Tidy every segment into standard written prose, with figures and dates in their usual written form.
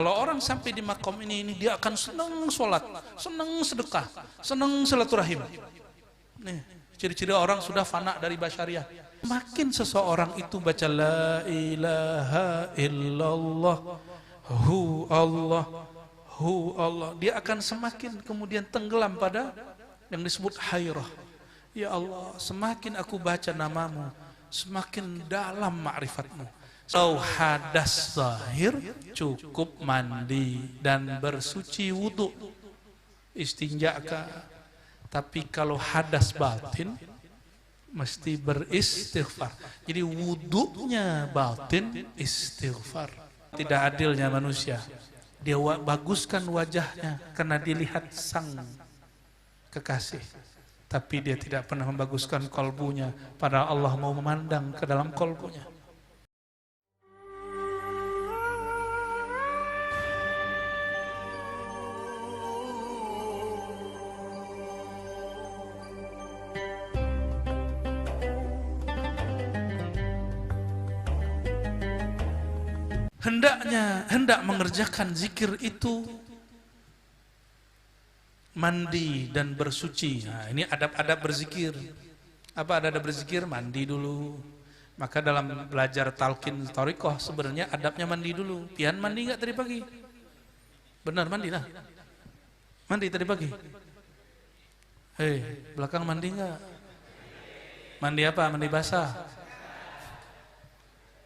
Kalau orang sampai di makom ini dia akan senang sholat, senang sedekah, senang silaturahim. Nih, ciri-ciri orang sudah fana dari basyariah. Makin seseorang itu baca la ilaha illallah, hu Allah, hu Allah, dia akan semakin kemudian tenggelam pada yang disebut hayrah. Ya Allah, semakin aku baca namamu, semakin dalam ma'rifatmu. Kalau hadas zahir cukup mandi dan bersuci wudu, istinja kah. Tapi kalau hadas batin mesti beristighfar. Jadi wudunya batin istighfar. Tidak adilnya manusia, dia baguskan wajahnya karena dilihat sang kekasih, tapi dia tidak pernah membaguskan kalbunya, padahal Allah mau memandang ke dalam kalbunya. Hendak mengerjakan zikir itu mandi dan bersuci. Nah, ini adab-adab berzikir. Apa adab berzikir? Mandi dulu. Maka dalam belajar talqin thariqah sebenarnya adabnya mandi dulu. Pian mandi nggak tadi pagi? Benar mandi lah. Mandi tadi pagi. Hei, belakang mandi nggak? Mandi apa? Mandi basah.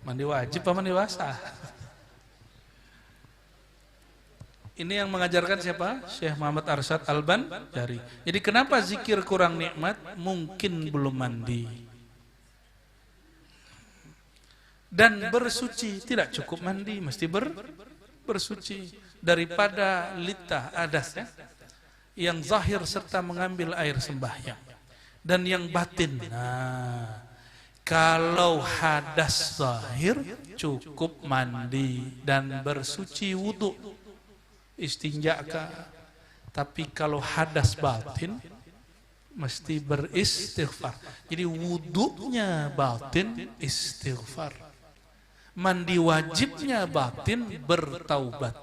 Mandi wajib apa mandi basah? Ini yang mengajarkan siapa? Syekh Muhammad Arsyad Al-Banjari. Jadi kenapa zikir kurang nikmat? Mungkin belum mandi. Dan bersuci, tidak cukup mandi, mesti bersuci. Daripada litah adas ya, yang zahir serta mengambil air sembahyang. Dan yang batin. Nah, kalau hadas zahir cukup mandi dan bersuci wudu, istinja kah. Tapi kalau hadas batin mesti beristighfar. Jadi wudunya batin istighfar, mandi wajibnya batin bertaubat.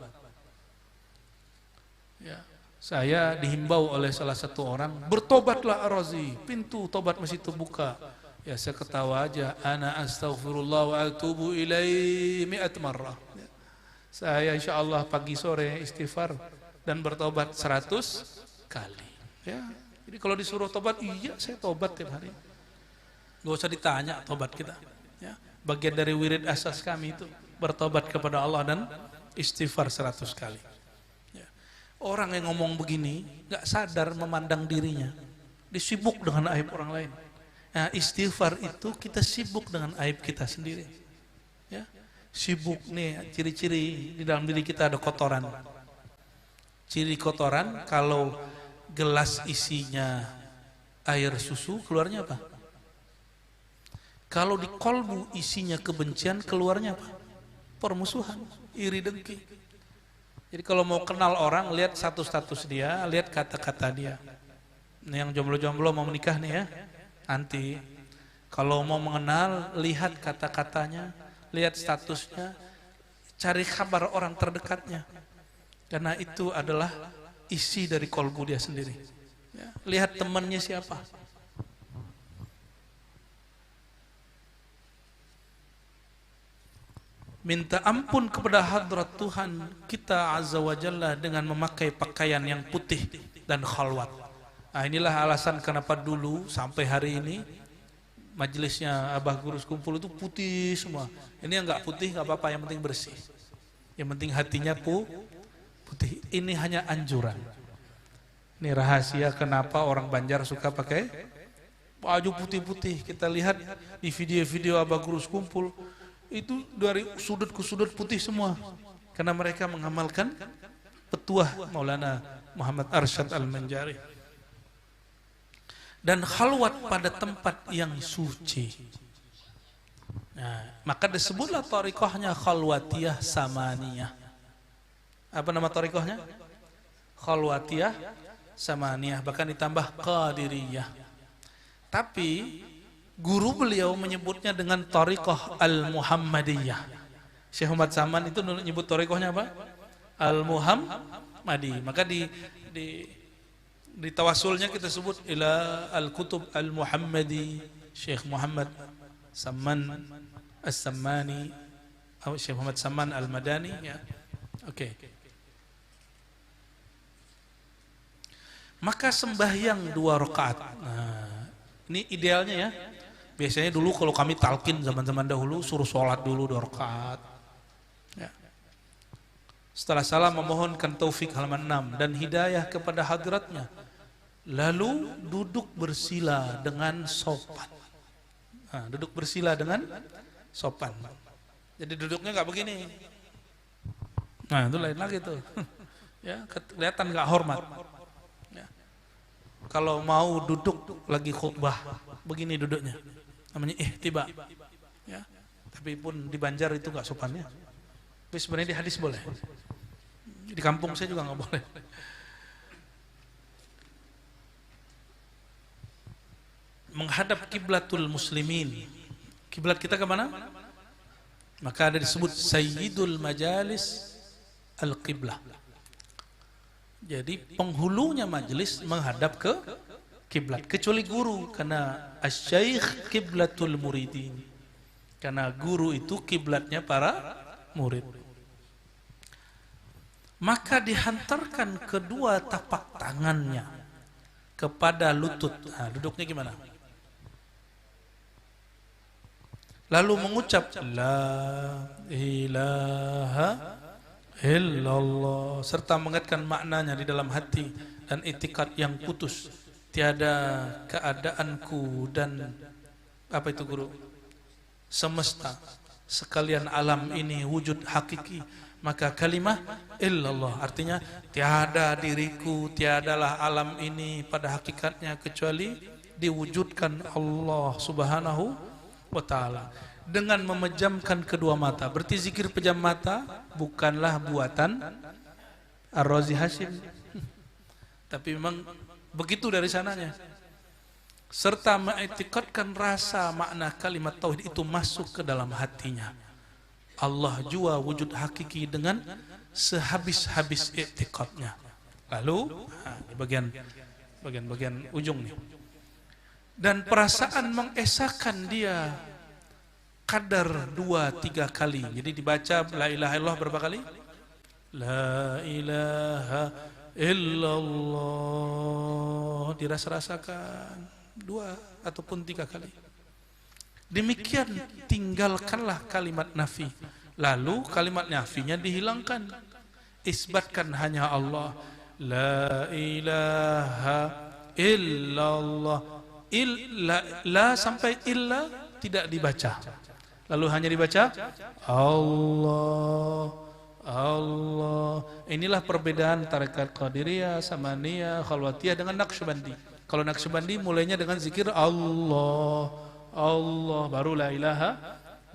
Ya, saya dihimbau oleh salah satu orang, bertobatlah Ar-Razi, pintu tobat masih terbuka. Ya, saya ketawa aja, ana astaghfirullah wa atubu ilaihi mi'at marrah. Saya insya Allah pagi sore istighfar dan bertobat 100 kali. Ya, jadi kalau disuruh tobat, iya saya tobat tiap hari. Gak usah ditanya tobat kita. Ya, bagian dari wirid asas kami itu bertobat kepada Allah dan istighfar 100 kali. Ya. Orang yang ngomong begini gak sadar memandang dirinya, disibuk dengan aib orang lain. Nah, istighfar itu kita sibuk dengan aib kita sendiri. Ya. Sibuk nih, ciri-ciri di dalam diri kita ada kotoran. Ciri kotoran, kalau gelas isinya air susu, keluarnya apa? Kalau di kolbu isinya kebencian, keluarnya apa? Permusuhan, iri dengki. Jadi kalau mau kenal orang, lihat status dia, lihat kata-kata dia. Ini yang jomblo-jomblo mau menikah nih ya, nanti kalau mau mengenal, lihat kata-katanya, lihat statusnya, cari kabar orang terdekatnya, karena itu adalah isi dari kolbu dia sendiri. Ya, lihat temannya siapa. Minta ampun kepada hadrat Tuhan kita Azza wa Jalla dengan memakai pakaian yang putih dan khalwat. Nah, inilah alasan kenapa dulu sampai hari ini majelisnya Abah Gurus Kumpul itu putih semua. Ini yang nggak putih nggak apa-apa, yang penting bersih. Yang penting hatinya putih. Ini hanya anjuran. Ini rahasia kenapa orang Banjar suka pakai baju putih-putih. Kita lihat di video-video Abah Gurus Kumpul itu dari sudut ke sudut putih semua. Karena mereka mengamalkan petuah Maulana Muhammad Arsyad Al-Banjari. Dan khalwat pada tempat yang suci. Nah, maka disebutlah thariqahnya khalwatiyah samaniyah. Apa nama thariqahnya? Khalwatiyah samaniyah, bahkan ditambah qadiriyah. Tapi guru beliau menyebutnya dengan thariqah al-Muhammadiyah. Syekh Muhammad Saman itu nyebut thariqahnya apa? al-Muhammadi. Maka di tawasulnya kita sebut ila al-kutub al-Muhammadi, Syekh Muhammad Samman As-Sammani atau Syekh Muhammad Samman Al-Madani, ya. Oke. Maka sembahyang 2 rakaat. Nah, ini idealnya ya. Biasanya dulu kalau kami talqin zaman-zaman dahulu suruh sholat dulu 2 rakaat. Ya. Setelah salam memohonkan taufik halaman 6 dan hidayah kepada hadratnya. Lalu duduk bersila dengan sopan. Nah, duduk bersila dengan sopan. Jadi duduknya nggak begini. Nah, itu lain lagi tuh. Ya, kelihatan nggak hormat. Ya. Kalau mau duduk lagi khutbah, begini duduknya. Namanya ihtiba. Ya. Tapi pun di Banjar itu nggak sopannya. Tapi sebenarnya di hadis boleh. Di kampung saya juga nggak boleh. Menghadap kiblatul muslimin. Kiblat kita kemana? Maka ada disebut Sayyidul Majalis Al-Qiblah. Jadi penghulunya majelis menghadap ke kiblat. Kecuali guru, karena asy-syaikh kiblatul muridin. Karena guru itu kiblatnya para murid. Maka dihantarkan kedua tapak tangannya kepada lutut. Nah, duduknya gimana? Lalu mengucap la ilaha illallah serta mengingatkan maknanya di dalam hati dan itikad yang putus, tiada keadaanku dan apa itu guru, semesta sekalian alam ini wujud hakiki. Maka kalimah illallah artinya tiada diriku, tiadalah alam ini pada hakikatnya kecuali diwujudkan Allah Subhanahu wa ta'ala. Dengan memejamkan kedua mata. Berarti zikir pejam mata bukanlah buatan Ar-Razi Hashim. Tapi memang begitu dari sananya. Serta mengiktikadkan rasa makna kalimat tauhid itu masuk ke dalam hatinya. Allah jua wujud hakiki dengan sehabis-habis iktikadnya. Lalu di bagian ujung nih. Dan perasaan mengesahkan dia kadar 2-3 kali. Jadi dibaca la ilaha illallah berapa kali? La ilaha illallah. Dirasa-rasakan 2 ataupun 3 kali. Demikian tinggalkanlah kalimat nafi. Lalu kalimat nafinya dihilangkan. Isbatkan hanya Allah. La ilaha illallah. La sampai illa tidak dibaca. Lalu hanya dibaca Allah, Allah. Inilah perbedaan tarekat Qadiriyah, Samaniyah, Khalwatiyah dengan Naqsyabandi. Kalau Naqsyabandi mulainya dengan zikir Allah, Allah, baru la ilaha.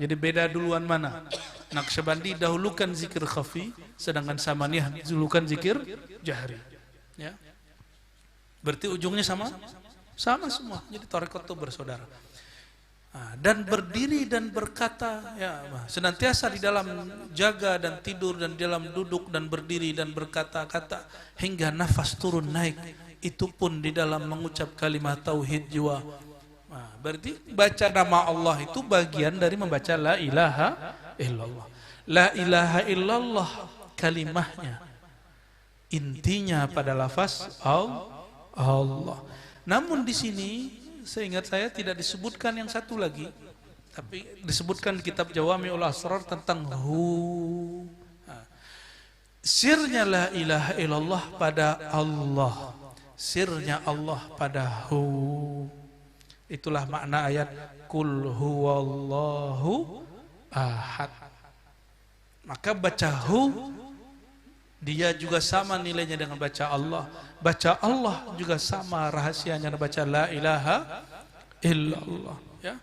Jadi beda duluan mana? Naqsyabandi dahulukan zikir khafi, sedangkan Samaniyah dahulukan zikir jahri. Ya. Berarti ujungnya sama? Sama semua. Jadi tarekat itu bersaudara. Dan berdiri dan berkata, ya, senantiasa di dalam jaga dan tidur dan di dalam duduk dan berdiri dan berkata-kata hingga nafas turun naik, itu pun di dalam mengucap kalimat tauhid jiwa. Berarti baca nama Allah itu bagian dari membaca la ilaha illallah. La ilaha illallah kalimahnya, intinya pada lafaz Allah. Namun di sini seingat saya tidak disebutkan yang satu lagi, tapi disebutkan kitab Jawami'ul Asrar tentang hu. Sirnya la ilaha illallah pada Allah, sirnya Allah pada hu. Itulah makna ayat Qul huwallahu ahad. Maka baca hu dia juga sama nilainya dengan baca Allah. Baca Allah juga sama rahasianya dengan baca la ilaha illallah, ya.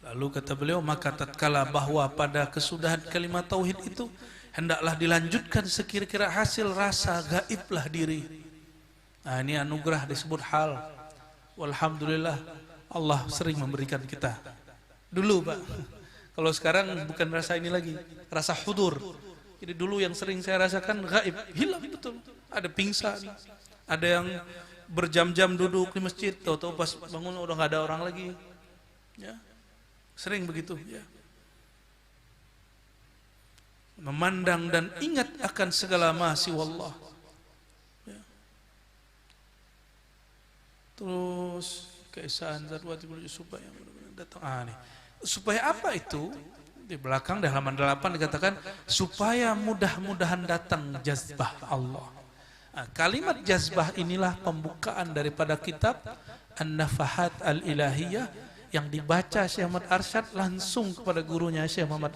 Lalu kata beliau, maka tatkala bahwa pada kesudahan kalimat tauhid itu hendaklah dilanjutkan sekira-kira hasil rasa gaiblah diri. Nah, ini anugerah disebut hal. Walhamdulillah Allah sering memberikan kita. Dulu Pak, kalau sekarang bukan rasa ini lagi, rasa hudur. Jadi dulu yang sering saya rasakan gaib, hilang betul. Ada pingsan, ada yang berjam-jam duduk di masjid, tahu-tahu pas bangun udah nggak ada orang lagi. Ya, sering begitu. Ya. Memandang dan ingat akan segala masih wallah. Ya. Terus keesaan Zadwati supaya datang. Nih. Supaya apa itu? Di belakang di halaman 8 dikatakan supaya mudah-mudahan datang jazbah Allah. Nah, kalimat jazbah inilah pembukaan daripada kitab An-Nafahat Al-Ilahiyah yang dibaca Syekh Muhammad Arsyad langsung kepada gurunya Syekh Muhammad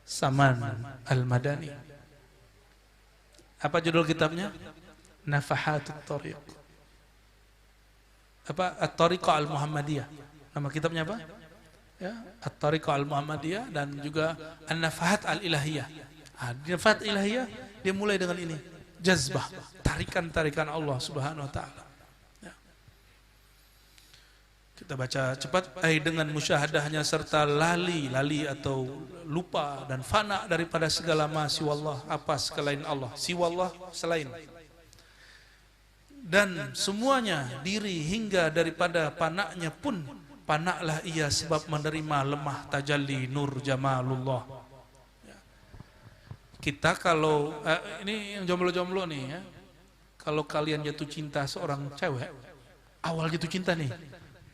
Saman Al-Madani. Apa judul kitabnya? Nafahatut Thariq. Apa? At-Thariqah Al-Muhammadiyah. Nama kitabnya apa? Ya, At-Thariqah Al-Muhammadiyah dan juga An-Nafahat Al-Ilahiyah. An-Nafahat Ilahiyah dia mulai dengan ini, jazbah, tarikan-tarikan Allah Subhanahu wa taala. Ya. Kita baca cepat, dengan musyahadahnya serta lali atau lupa dan fana daripada segala ma siwallah, apa selain Allah, siwallah selain. Dan semuanya diri hingga daripada panaknya pun panaklah ia sebab menerima lemah tajalli nur jamalullah. Ya. Kita kalau ini yang jomblo-jomblo nih ya, kalau kalian jatuh cinta seorang cewek, awal jatuh cinta nih,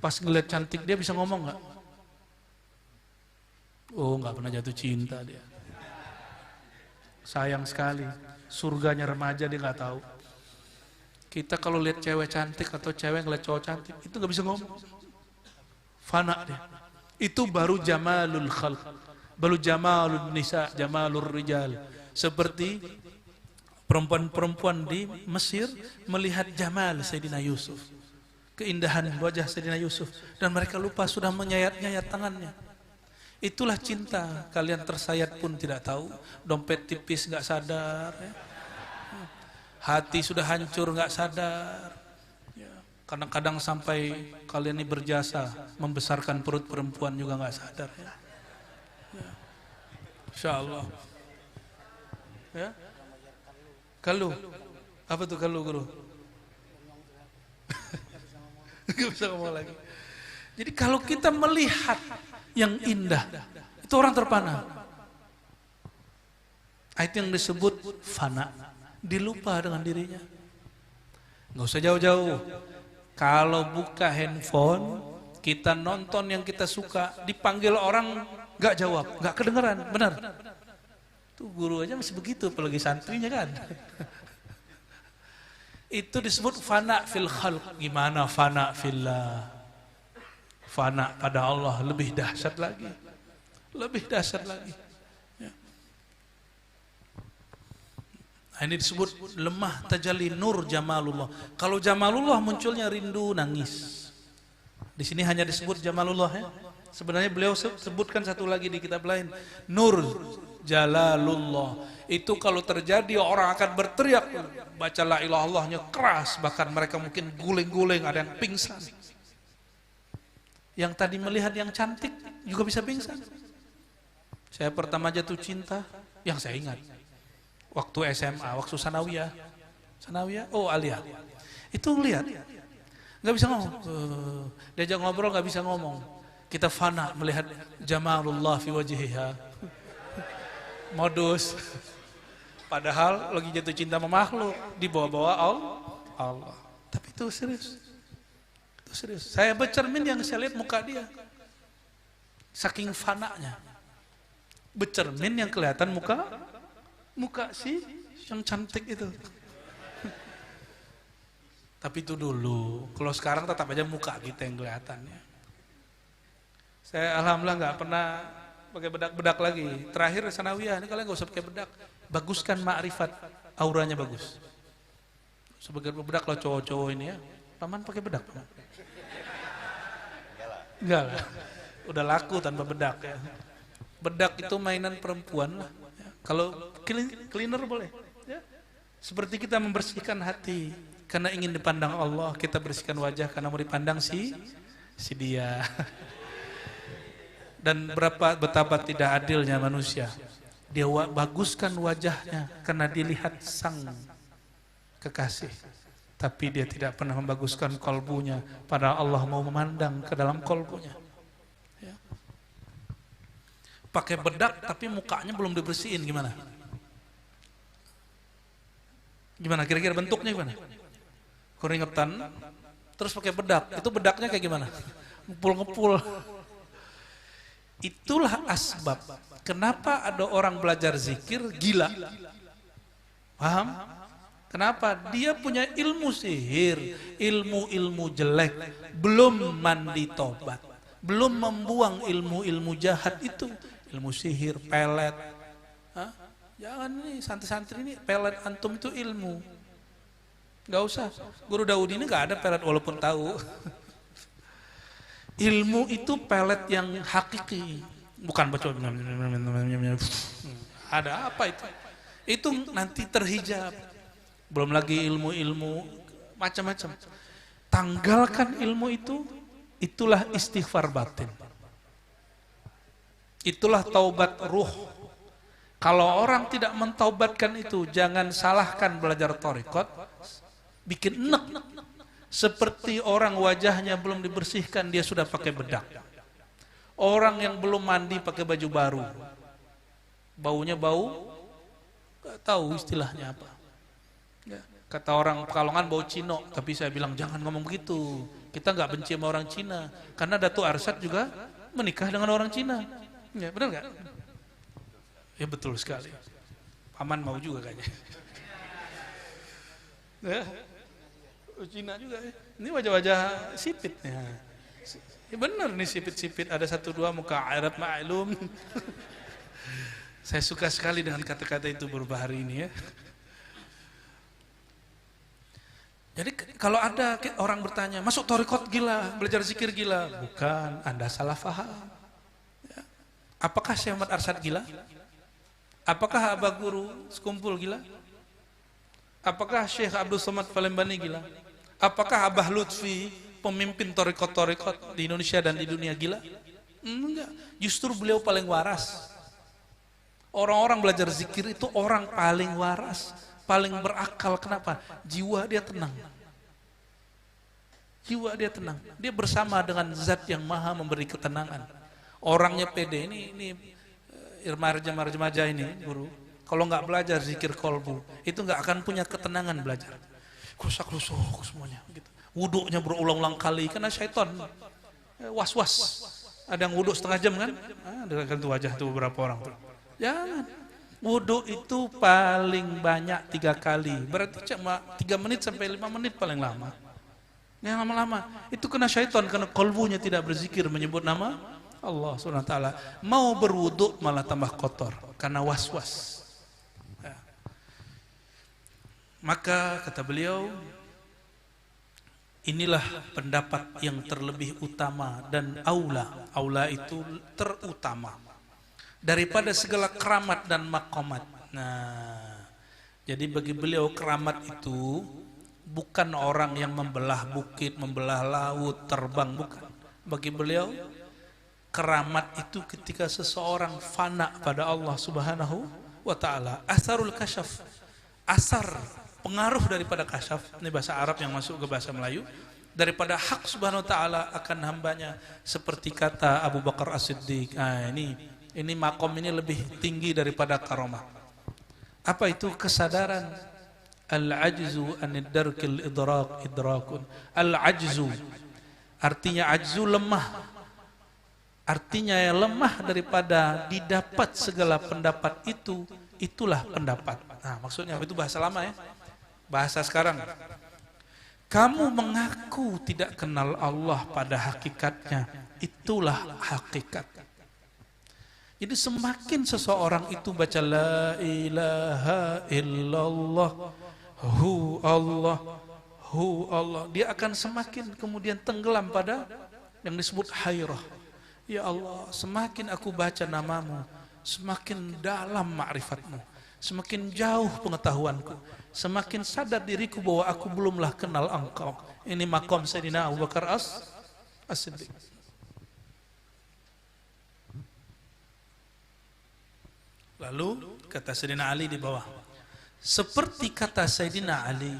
pas ngeliat cantik dia bisa ngomong nggak? Oh, nggak pernah jatuh cinta dia. Sayang sekali, surganya remaja dia nggak tahu. Kita kalau lihat cewek cantik atau cewek ngeliat cowok cantik, itu nggak bisa ngomong. Fana dia. Itu baru jamalul khalq, baru jamalul nisa, jamalul rijal. Seperti perempuan-perempuan di Mesir melihat jamal Sayyidina Yusuf, keindahan wajah Sayyidina Yusuf, dan mereka lupa sudah menyayat-nyayat tangannya. Itulah cinta. Kalian tersayat pun tidak tahu, dompet tipis nggak sadar, ya. Hati sudah hancur nggak sadar. Kadang-kadang sampai kalian ini berjasa membesarkan perut perempuan juga nggak sadar. Ya. Ya. Insya Allah. Ya. Kalu. Apa tuh kalu guru? Gak bisa ngomong lagi. Jadi kalau kita melihat yang indah, itu orang terpana. Itu yang disebut fana. Dilupa dengan dirinya. Nggak usah jauh-jauh. Kalau buka handphone, kita nonton yang kita suka, dipanggil orang nggak jawab, nggak kedengeran, benar? Tuh guru aja masih begitu, apalagi santrinya kan. Itu disebut fana fil khalq. Gimana fana fillah? Fana pada Allah lebih dahsyat lagi, lebih dahsyat lagi. Nah, ini disebut lemah tajalli nur jamalullah. Kalau jamalullah munculnya rindu nangis. Di sini hanya disebut jamalullah ya. Sebenarnya beliau sebutkan satu lagi di kitab lain, nur jalalullah. Itu kalau terjadi orang akan berteriak, baca la ilaha illallahnya keras, bahkan mereka mungkin guling-guling, ada yang pingsan. Yang tadi melihat yang cantik juga bisa pingsan. Saya pertama jatuh cinta, yang saya ingat waktu SMA, waktu sanawiyah, oh Alia, itu lihat, nggak bisa ngomong, diajak ngobrol nggak bisa ngomong, kita fana melihat jamalullah fi wajhiha, modus, padahal lagi jatuh cinta sama makhluk, dibawa-bawa Allah, tapi itu serius, saya bercermin yang saya lihat muka dia, saking fananya, bercermin yang kelihatan muka si yang cantik itu. Tapi itu dulu. Kalau sekarang tetap aja muka kita yang kelihatannya. Saya alhamdulillah nggak pernah pakai bedak-bedak lagi. Terakhir sanawiyah ini kalian nggak usah pakai bedak. Baguskan ma'rifat, auranya bagus. Sebagai bedak lo cowok-cowok ini ya. Paman pakai bedak. Enggak lah. Udah laku tanpa bedak ya. Bedak itu mainan perempuan lah. Kalau cleaner boleh, ya. Seperti kita membersihkan hati, karena ingin dipandang Allah, kita bersihkan wajah karena mau dipandang si dia. Dan betapa tidak adilnya manusia. Dia baguskan wajahnya karena dilihat sang kekasih. Tapi dia tidak pernah membaguskan kolbunya, padahal Allah mau memandang ke dalam kolbunya. Ya. Pakai bedak tapi mukanya belum dibersihin, gimana? Gimana kira-kira bentuknya gimana? Keringetan, terus pakai bedak, itu bedaknya kayak gimana? Ngepul-ngepul. Itulah asbab kenapa ada orang belajar zikir gila. Paham? Kenapa? Dia punya ilmu sihir, ilmu-ilmu jelek, belum mandi tobat, belum membuang ilmu-ilmu jahat itu, ilmu sihir, pelet. Hah? Jangan nih santri-santri ini pelet antum itu ilmu. Gak usah. Guru Daud ini gak ada pelet walaupun tahu. Ilmu itu pelet yang hakiki, bukan bocor. Ada apa itu? Itu nanti terhijab. Belum lagi ilmu-ilmu macam-macam. Tanggalkan ilmu itu, itulah istighfar batin. Itulah taubat ruh. Kalau orang tidak mentaubatkan itu, jangan salahkan belajar thariqat, bikin enek. Seperti orang wajahnya belum dibersihkan, dia sudah pakai bedak. Orang yang belum mandi pakai baju baru, baunya bau, gak tahu istilahnya apa. Kata orang Pekalongan bau Cino, tapi saya bilang jangan ngomong begitu. Kita nggak benci sama orang Cina, karena Datuk Arsyad juga menikah dengan orang Cina. Ya, benar nggak? Ya betul sekali. Paman mau juga kayaknya. Ya, Cina juga. Ini wajah-wajah sipit. Ya, benar nih sipit-sipit. Ada 1-2 muka airat ma'lum. Saya suka sekali dengan kata-kata itu beberapa hari ini ya. Jadi kalau ada orang bertanya, masuk thariqat gila, belajar zikir gila. Bukan, Anda salah faham. Ya. Apakah Syekh Ahmad Arsyad gila? Apakah Abah Guru Sekumpul gila? Apakah Syekh Abdul Somad Palembani gila? Apakah Abah Lutfi, pemimpin thariqat di Indonesia dan di dunia gila? Enggak, justru beliau paling waras. Orang-orang belajar zikir itu orang paling waras, paling berakal. Kenapa? Jiwa dia tenang. Jiwa dia tenang. Dia bersama dengan zat yang maha memberi ketenangan. Orangnya pede. Ini remaja ini, guru. Kalau nggak belajar zikir kolbu, itu nggak akan punya ketenangan belajar. Krusak-krusuk semuanya. Gitu. Wuduknya berulang-ulang kali, karena syaitan was-was. Ada yang wuduk setengah jam kan? Dengarkan tuh wajah tuh beberapa orang tuh. Jangan. Wudhu itu paling banyak 3 kali. Berarti cuma 3 menit sampai 5 menit paling lama. Yang lama-lama. Itu kena syaitan karena kolbunya tidak berzikir menyebut nama Allah SWT. Mau berwudhu malah tambah kotor karena was-was. Ya. Maka kata beliau, inilah pendapat yang terlebih utama dan aula. Aula itu terutama daripada segala keramat dan makomat. Nah, jadi bagi beliau keramat itu bukan orang yang membelah bukit, membelah laut, terbang, bukan. Bagi beliau keramat itu ketika seseorang fana pada Allah Subhanahu wa ta'ala. Asarul kasyaf, asar, pengaruh daripada kasyaf, ini bahasa Arab yang masuk ke bahasa Melayu, daripada hak Subhanahu wa ta'ala akan hambanya, seperti kata Abu Bakar As-Siddiq. Nah, ini makom ini lebih tinggi daripada karomah. Apa itu? Kesadaran. Al-ajzu anid darkil idrakun. Al-ajzu artinya ajzu lemah. Artinya yang lemah daripada didapat segala pendapat itu, itulah pendapat. Nah, maksudnya itu bahasa lama ya. Bahasa sekarang. Kamu mengaku tidak kenal Allah pada hakikatnya, itulah hakikat. Jadi semakin seseorang itu baca la ilaha illallah hu Allah, dia akan semakin kemudian tenggelam pada yang disebut hairah. Ya Allah, semakin aku baca namamu, semakin dalam ma'rifatmu, semakin jauh pengetahuanku, semakin sadar diriku bahwa aku belumlah kenal engkau. Ini makom Sayyidina Abu Bakar As-Siddiq. Lalu kata Sayyidina Ali di bawah, seperti kata Sayyidina Ali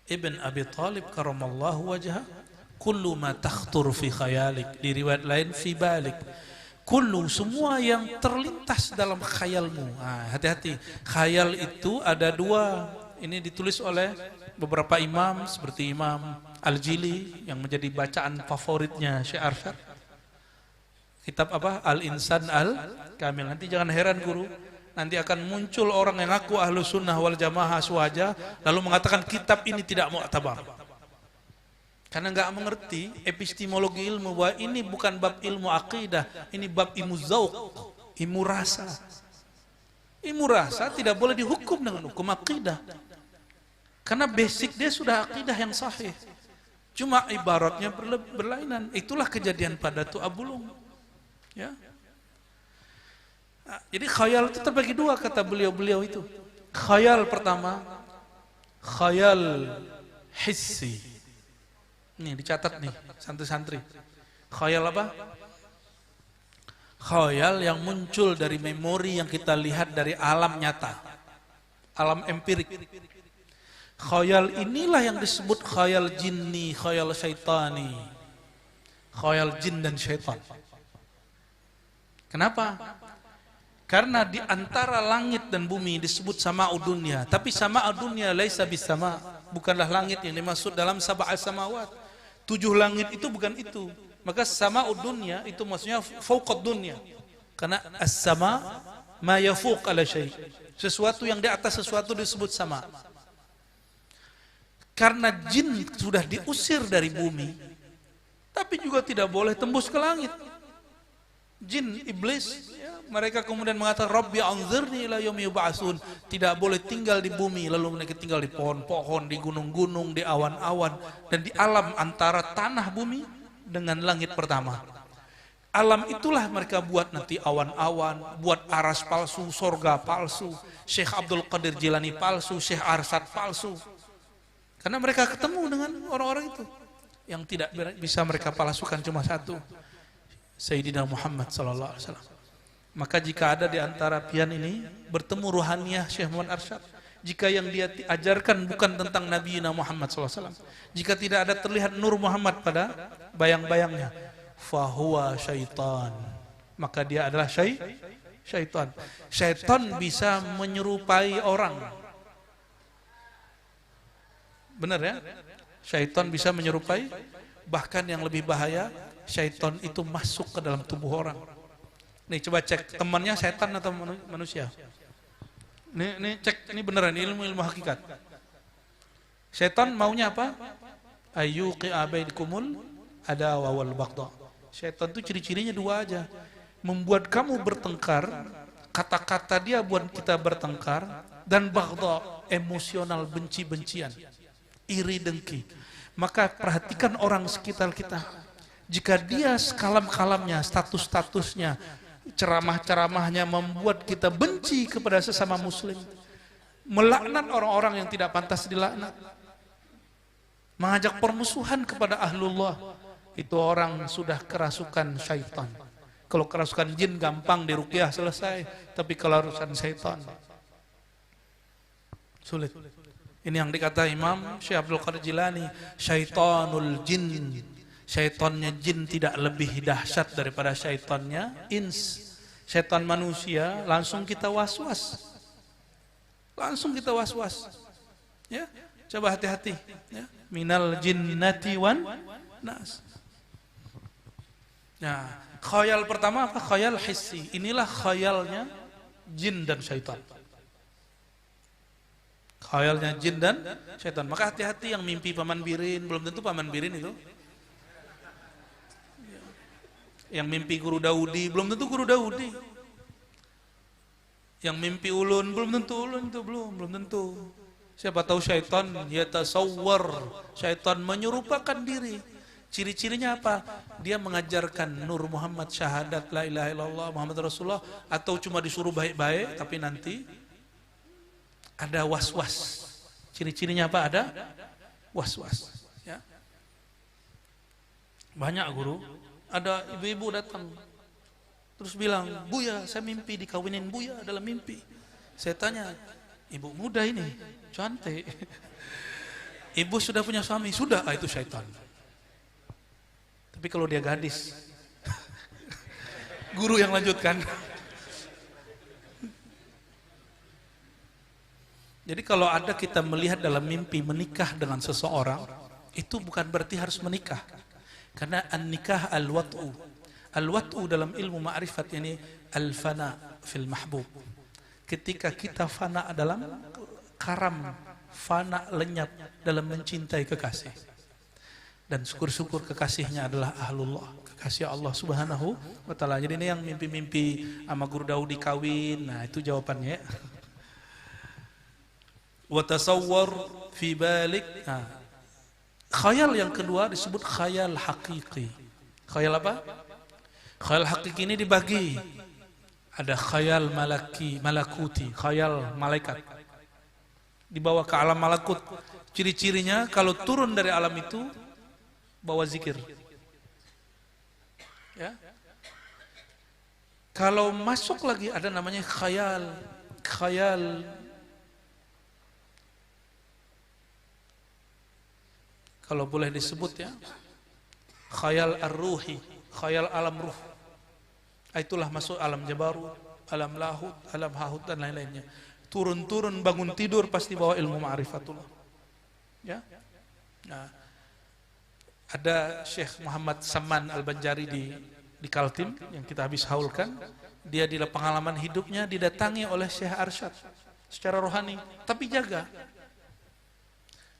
Ibn Abi Talib karamallahu wajhah, kullu ma takhtur fi khayalik, di riwayat lain fi balik, kullu, semua yang terlintas dalam khayalmu. Nah, hati-hati, khayal itu ada dua. Ini ditulis oleh beberapa imam seperti Imam Al-Jili yang menjadi bacaan favoritnya Syekh Arsyad. Kitab apa? Al-Insan Al-Kamil. Nanti jangan heran guru, nanti akan muncul orang yang ngaku ahlu sunnah wal jamaah aswaja lalu mengatakan kitab ini tidak mu'tabar karena nggak mengerti epistemologi ilmu, bahwa ini bukan bab ilmu akidah, ini bab ilmu zauq, ilmu rasa. Ilmu rasa tidak boleh dihukum dengan hukum akidah karena basic dia sudah akidah yang sahih, cuma ibaratnya berlainan. Itulah kejadian pada Tuh Abulung, ya. Nah, jadi khayal itu terbagi dua kata beliau-beliau itu. Khayal pertama, khayal hissi. Nih dicatat nih santri-santri. Khayal apa? Khayal yang muncul dari memori yang kita lihat dari alam nyata, alam empirik. Khayal inilah yang disebut khayal jinni, khayal syaitani, khayal jin dan syaitan. Kenapa? Karena di antara langit dan bumi disebut sama'ud dunya, tapi sama'ud dunya laisa bis-sama', bukanlah langit yang dimaksud dalam sab'a samawat. 7 langit itu bukan itu. Maka sama'ud dunya itu maksudnya fauqad dunya. Karena as-sama' ma yafuq ala syai'. Sesuatu yang di atas sesuatu disebut sama. Karena jin sudah diusir dari bumi, tapi juga tidak boleh tembus ke langit. Jin, iblis, ya, mereka kemudian mengatakan Rabbi anzirni ila yaumi yub'atsun, tidak boleh tinggal di bumi, lalu mereka tinggal di pohon-pohon, di gunung-gunung, di awan-awan, dan di alam antara tanah bumi dengan langit pertama. Alam itulah mereka buat nanti awan-awan, buat aras palsu, sorga palsu, Syekh Abdul Qadir Jilani palsu, Syekh Arsyad palsu. Karena mereka ketemu dengan orang-orang itu. Yang tidak bisa mereka palsukan cuma satu, Sayyidina Muhammad sallallahu alaihi wasallam. Maka jika ada di antara pian ini bertemu ruhaniyah Syekh Muhammad Arsyad, jika yang dia ajarkan bukan tentang Nabi Muhammad sallallahu alaihi wasallam, jika tidak ada terlihat nur Muhammad pada bayang-bayangnya, fahuwa syaitan, maka dia adalah syaitan. Syaitan bisa menyerupai orang. Benar ya? Syaitan bisa menyerupai, bahkan yang lebih bahaya, syaitan itu masuk ke dalam tubuh orang. Nih coba cek temannya setan atau manusia. Nih cek, ini beneran ilmu hakikat. Syaitan maunya apa? Ayyuqi abaidkumul adawa wal baghdha. Syaitan itu ciri-cirinya dua aja. Membuat kamu bertengkar, kata-kata dia buat kita bertengkar, dan baghdha, emosional, benci-bencian, iri dengki. Maka perhatikan orang sekitar kita. Jika dia sekalam-kalamnya, status-statusnya, ceramah-ceramahnya membuat kita benci kepada sesama muslim, melaknat orang-orang yang tidak pantas dilaknat, mengajak permusuhan kepada ahlullah, itu orang sudah kerasukan syaitan. Kalau kerasukan jin gampang diruqyah selesai, tapi kalau urusan syaitan sulit. Ini yang dikata Imam Syekh Abdul Qadir Jilani, syaitanul jin. Syaitannya jin tidak lebih dahsyat daripada syaitannya ins. Syaitan manusia langsung kita was-was. Langsung kita was-was. Ya, coba hati-hati, ya. Minal jinnati wan nas. Nah, khayal pertama apa? Khayal hissi. Inilah khayalnya jin dan syaitan. Khayalnya jin dan syaitan. Maka hati-hati yang mimpi Paman Birin, belum tentu Paman Birin itu. Yang mimpi Guru Daudi, belum tentu Guru Daudi. Yang mimpi ulun, belum tentu ulun itu, belum tentu. Siapa tahu syaitan yatasawwar, syaitan menyerupakan diri. Ciri-cirinya apa? Dia mengajarkan Nur Muhammad, syahadat la ilaha illallah Muhammad Rasulullah, atau cuma disuruh baik-baik tapi nanti ada was-was. Ciri-cirinya apa? Ada was-was. Ya. Banyak guru, ada ibu-ibu datang terus bilang, "Buya, saya mimpi dikawinin Buya dalam mimpi." Saya tanya, "Ibu muda ini, cantik. Ibu sudah punya suami?" "Sudah." "Ah, itu syaitan." Tapi kalau dia gadis, guru yang lanjutkan. Jadi kalau ada kita melihat dalam mimpi menikah dengan seseorang, itu bukan berarti harus menikah. Karena an-nikah al-wat'u. Al-wat'u dalam ilmu ma'rifat ini al-fana fil mahbub. Ketika kita fana dalam karam, fana lenyap dalam mencintai kekasih. Dan syukur-syukur kekasihnya adalah ahlullah, kekasih Allah subhanahu wa ta'ala. Jadi ini yang mimpi-mimpi sama guru Daudi kawin, nah itu jawabannya. Wa tasawwar fi balik. Nah, khayal yang kedua disebut khayal hakiki. Khayal apa? Khayal hakiki ini dibagi. Ada khayal malakuti, khayal malaikat. Dibawa ke alam malakut. Ciri-cirinya kalau turun dari alam itu bawa zikir. Ya. Kalau masuk lagi ada namanya khayal kalau boleh disebut ya, khayal ar-ruhi, khayal alam ruh. Itulah masuk alam jabarut, alam lahut, alam hahut dan lain-lainnya. Turun-turun bangun tidur pasti bawa ilmu ma'rifatullah. Ya. Nah, ada Syekh Muhammad Saman Al-Banjari di Kaltim yang kita habis haulkan. Dia di pengalaman hidupnya didatangi oleh Syekh Arsyad secara rohani, tapi jaga.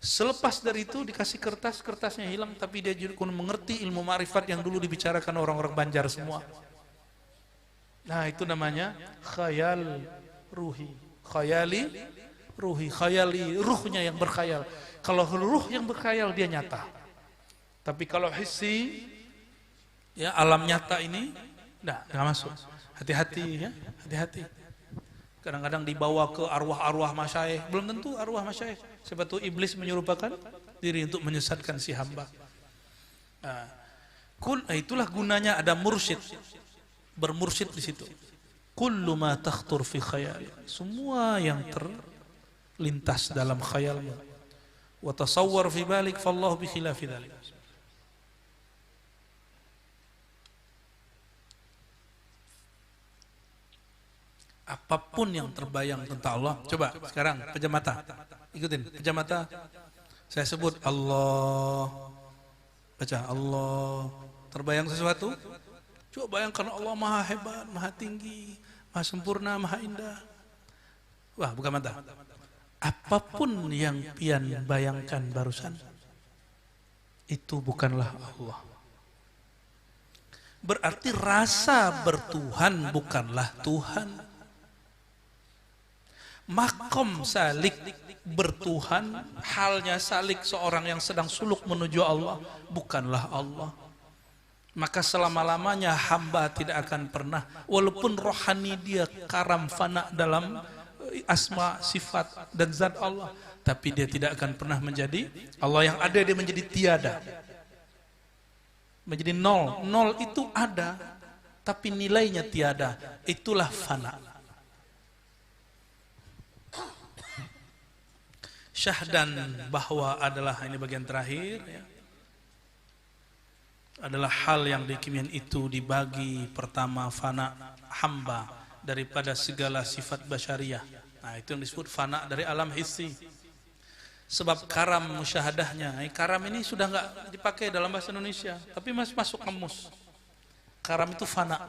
Selepas dari itu dikasih kertas, kertasnya hilang, tapi dia juga mengerti ilmu ma'rifat yang dulu dibicarakan orang-orang Banjar semua. Nah, itu namanya khayal ruhi. Khayali ruhi, khayali ruhnya yang berkhayal. Kalau ruh yang berkhayal dia nyata. Tapi kalau hissi, ya alam nyata ini, nggak masuk. Hati-hati ya, hati-hati. Kadang-kadang dibawa ke arwah-arwah masyaikh, belum tentu arwah masyaikh. Sebab itu iblis menyerupakan diri untuk menyesatkan si hamba. Nah, itulah gunanya ada mursyid, bermursyid di situ. Kullu ma takhtur fi khayali, semua yang terlintas dalam khayalmu. Wa tasawwar fi balik, fallahu bi khilafi dzalik. Apapun yang terbayang tentang Allah. Coba sekarang pejam mata. Ikutin, pejam mata. Saya sebut Allah. Baca Allah. Terbayang sesuatu? Coba bayangkan Allah maha hebat, maha tinggi, maha sempurna, maha indah. Wah, buka mata. Apapun yang pian bayangkan barusan, itu bukanlah Allah. Berarti rasa bertuhan bukanlah Tuhan. Makom salik bertuhan, halnya salik seorang yang sedang suluk menuju Allah, bukanlah Allah. Maka selama-lamanya hamba tidak akan pernah, walaupun rohani dia karam fana dalam asma, sifat dan zat Allah, tapi dia tidak akan pernah menjadi Allah yang ada. Dia menjadi tiada, menjadi nol. Nol itu ada, tapi nilainya tiada. Itulah fana. Syahdan bahwa adalah, ini bagian terakhir ya, adalah hal yang di kimian itu dibagi pertama fana hamba daripada segala sifat basyariah. Nah, itu yang disebut fana dari alam hissi. Sebab karam musyahadahnya, karam ini sudah nggak dipakai dalam bahasa Indonesia, tapi masih masuk kamus. Karam itu fana.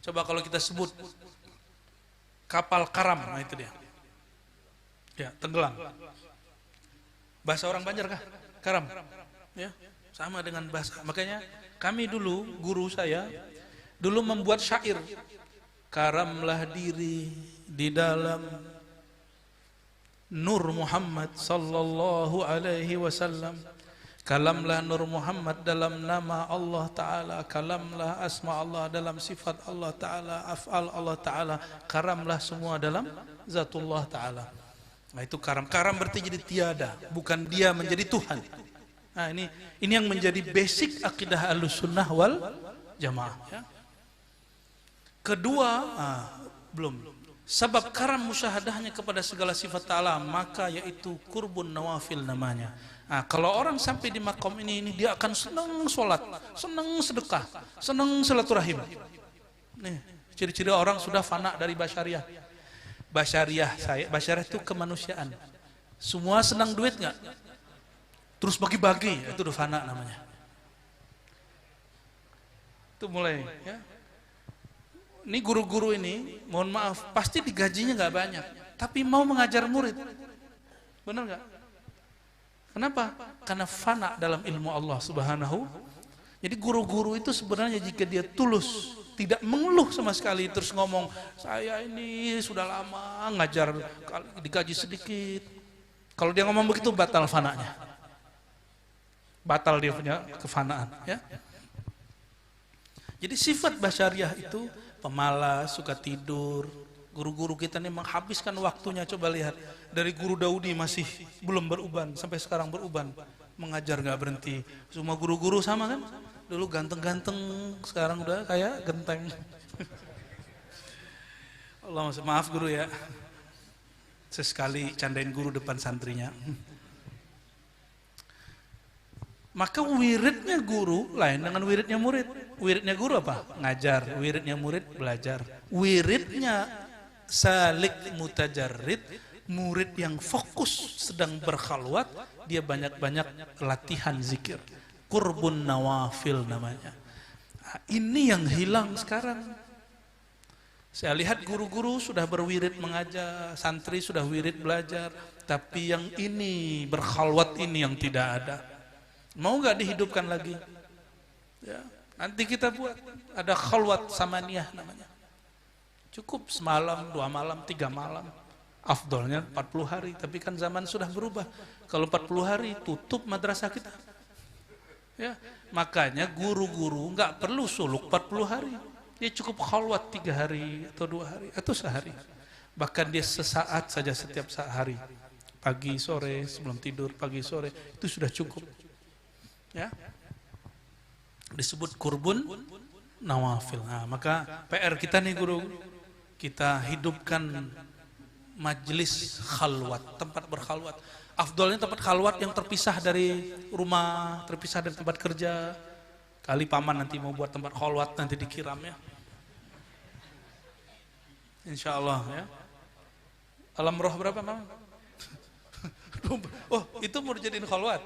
Coba kalau kita sebut kapal karam, nah itu dia. Ya, tenggelam. Bahasa orang Banjar kah? Karam. Ya, sama dengan bahasa. Makanya kami dulu, guru saya dulu membuat syair. Karamlah diri di dalam Nur Muhammad sallallahu alaihi wasallam. kalamlah Nur Muhammad dalam nama Allah Ta'ala, kalamlah asma Allah dalam sifat Allah Ta'ala, af'al Allah Ta'ala, karamlah semua dalam zatullah Ta'ala. Nah itu karam. Karam berarti jadi tiada, bukan dia menjadi Tuhan. Nah ini yang menjadi basic akidah Ahlussunnah wal Jamaah ya. Kedua, belum. Sebab karam musyahadahnya kepada segala sifat Ta'ala, maka yaitu kurbun nawafil namanya. Nah, kalau orang sampai di makom ini dia akan senang sholat, senang sedekah, senang silaturahim. Nih, ciri-ciri orang sudah fana dari basyariah. Basyariah itu kemanusiaan. Semua senang duit nggak? Terus bagi-bagi, itu udah fana namanya. Itu mulai ya. Ini guru-guru ini, mohon maaf, pasti digajinya nggak banyak, tapi mau mengajar murid, benar nggak? Kenapa? Karena fana dalam ilmu Allah Subhanahu. Jadi guru-guru itu sebenarnya jika dia tulus, tidak mengeluh sama sekali, terus ngomong, saya ini sudah lama ngajar, digaji sedikit. Kalau dia ngomong begitu, batal fananya, batal dia punya kefanaan. Ya. Jadi sifat basyariah itu pemalas, suka tidur. Guru-guru kita ini menghabiskan waktunya, coba lihat. Dari guru Daudi masih belum beruban, sampai sekarang beruban. Mengajar gak berhenti. Semua guru-guru sama kan? Dulu ganteng-ganteng, sekarang udah kayak genteng. Allah maaf guru ya. Sesekali candain guru depan santrinya. Maka wiridnya guru lain dengan wiridnya murid. Wiridnya guru apa? Ngajar. Wiridnya murid belajar. Wiridnya salik mutajarrid, murid yang fokus sedang berkhalwat, dia banyak-banyak latihan zikir. Qurbun nawafil namanya. Nah, ini yang hilang sekarang. Saya lihat guru-guru sudah berwirid mengajar, santri sudah wirid belajar, tapi yang ini berkhalwat ini yang tidak ada. Mau nggak dihidupkan lagi? Ya, nanti kita buat ada khalwat samaniyah namanya. Cukup semalam, 2 malam, 3 malam. Afdolnya 40 hari, tapi kan zaman sudah berubah. Kalau 40 hari tutup madrasah kita. Ya, makanya guru-guru nggak perlu suluk 40 hari. Dia cukup khalwat 3 hari atau 2 hari atau sehari. Bahkan dia sesaat saja setiap hari. Pagi, sore, sebelum tidur, pagi, sore, itu sudah cukup. Ya, disebut kurbun nawafil. Nah, maka PR kita nih guru, kita hidupkan majlis khalwat, tempat berkhalwat. Afdolnya tempat khalwat yang terpisah dari rumah, terpisah dari tempat kerja. Kali paman nanti mau buat tempat khalwat nanti dikiram ya. Insya Allah ya. Alam roh berapa paman? Oh itu mau dijadiin khalwat.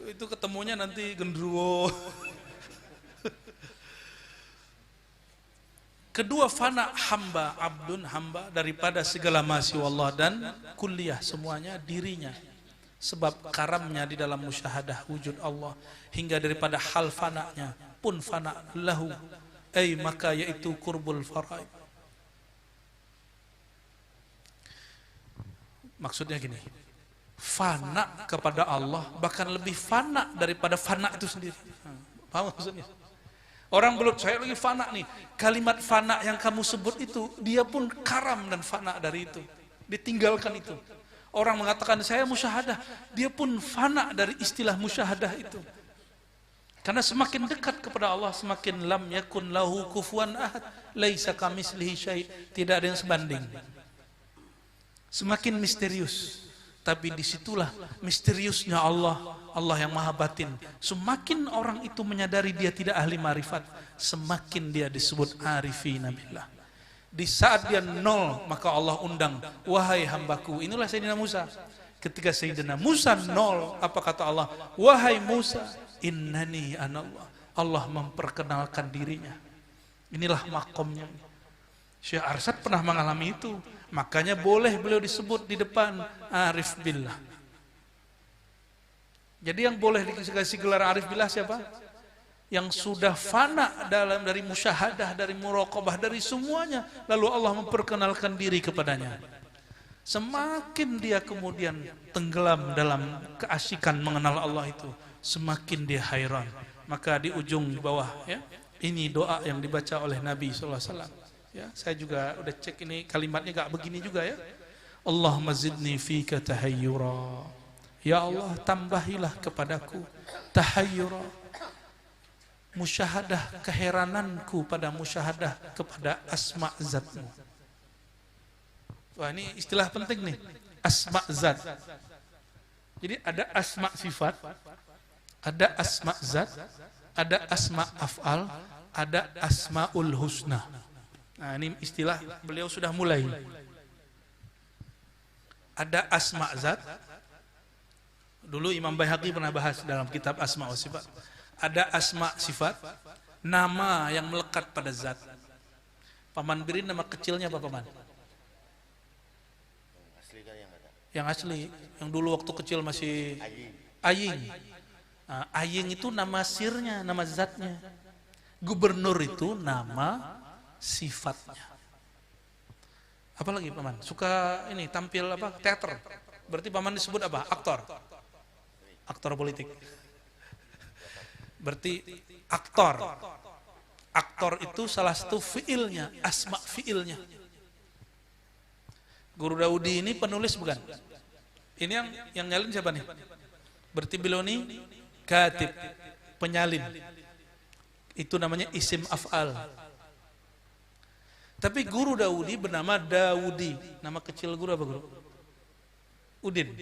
Itu ketemunya nanti gendruwo. Kedua fana hamba, abdun hamba daripada segala masya Allah dan kuliah semuanya dirinya. Sebab karamnya di dalam musyahadah wujud Allah hingga daripada hal fananya pun fana lahu. Maka yaitu kurbul faraid. Maksudnya gini, fana kepada Allah bahkan lebih fana daripada fana itu sendiri. Paham maksudnya? Orang belum, saya lagi fana nih. Kalimat fana yang kamu sebut itu, dia pun karam dan fana dari itu. Ditinggalkan itu. Orang mengatakan saya musyahadah, dia pun fana dari istilah musyahadah itu. Karena semakin dekat kepada Allah, semakin lam yakun lahu kufuwan ahad, laisa kamitslihi syai', tidak ada yang sebanding. Semakin misterius, tapi disitulah misteriusnya Allah, Allah yang maha batin. Semakin orang itu menyadari dia tidak ahli marifat, semakin dia disebut arifina billah. Di saat dia nol, maka Allah undang, wahai hambaku. Inilah Sayyidina Musa. Ketika Sayyidina Musa nol, apa kata Allah? Wahai Musa, innani anallah. Allah memperkenalkan dirinya. Inilah makomnya. Syekh Arsyad pernah mengalami itu. Makanya boleh beliau disebut di depan arif billah. Jadi yang boleh dikasih gelar arif billah siapa? Yang sudah fana dari musyahadah, dari muraqabah, dari semuanya. Lalu Allah memperkenalkan diri kepadanya. Semakin dia kemudian tenggelam dalam keasikan mengenal Allah itu, semakin dia hairan. Maka di ujung bawah ya, ini doa yang dibaca oleh Nabi SAW. Ya, saya juga udah cek ini kalimatnya gak begini juga ya. Allahumma zidni fika tahayyura. Ya Allah, tambahilah kepadaku tahayyura, musyahadah keherananku pada musyahadah kepada asma zatmu. Wah, ini istilah penting nih, asma zat. Jadi ada asma sifat, ada asma zat, ada asma af'al, ada asmaul husna. Nah, ini istilah beliau sudah mulai. Ada asma zat. Dulu Imam Baihaqi pernah bahas dalam kitab Asma wa Sifat. Ada asma sifat, nama yang melekat pada zat. Paman Birin nama kecilnya apa paman? Yang asli, yang dulu waktu kecil masih Aying. Nah, Aying itu nama sirnya, nama zatnya. Gubernur itu nama sifatnya. Apalagi paman? Suka ini tampil apa? Teater. Berarti paman disebut apa? Aktor. Aktor politik. Berarti aktor. Aktor itu salah satu fiilnya, asma fiilnya. Guru Daudi ini penulis bukan? Ini yang nyalin siapa nih? Berarti beliau ini katib, penyalin. Itu namanya isim af'al. Tapi Guru Daudi bernama Daudi. Nama kecil guru apa guru? Udin.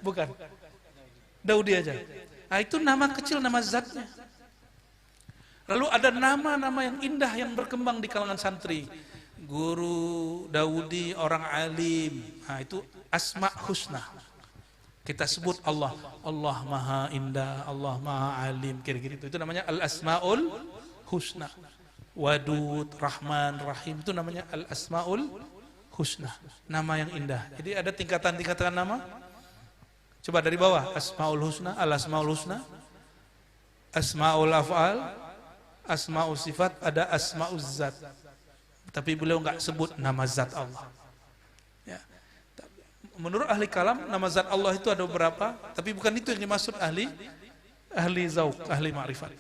Bukan. Daudi aja. Nah, itu nama kecil, nama zatnya. Lalu ada nama-nama yang indah yang berkembang di kalangan santri. Guru Daudi orang alim. Nah, itu asma husna. Kita sebut Allah. Allah maha indah, Allah maha alim. Kira-kira itu namanya al-asmaul husna. Wadud, Rahman, Rahim. Itu namanya al-asmaul husna. Nama yang indah. Jadi ada tingkatan-tingkatan nama. Coba dari bawah. Asmaul husna, al-asmaul husna. Asmaul af'al. Asmaul sifat. Ada asmaul zat. Tapi beliau nggak sebut nama zat Allah. Ya. Menurut ahli kalam, nama zat Allah itu ada beberapa, tapi bukan itu yang dimaksud ahli zauq, ahli ma'rifat.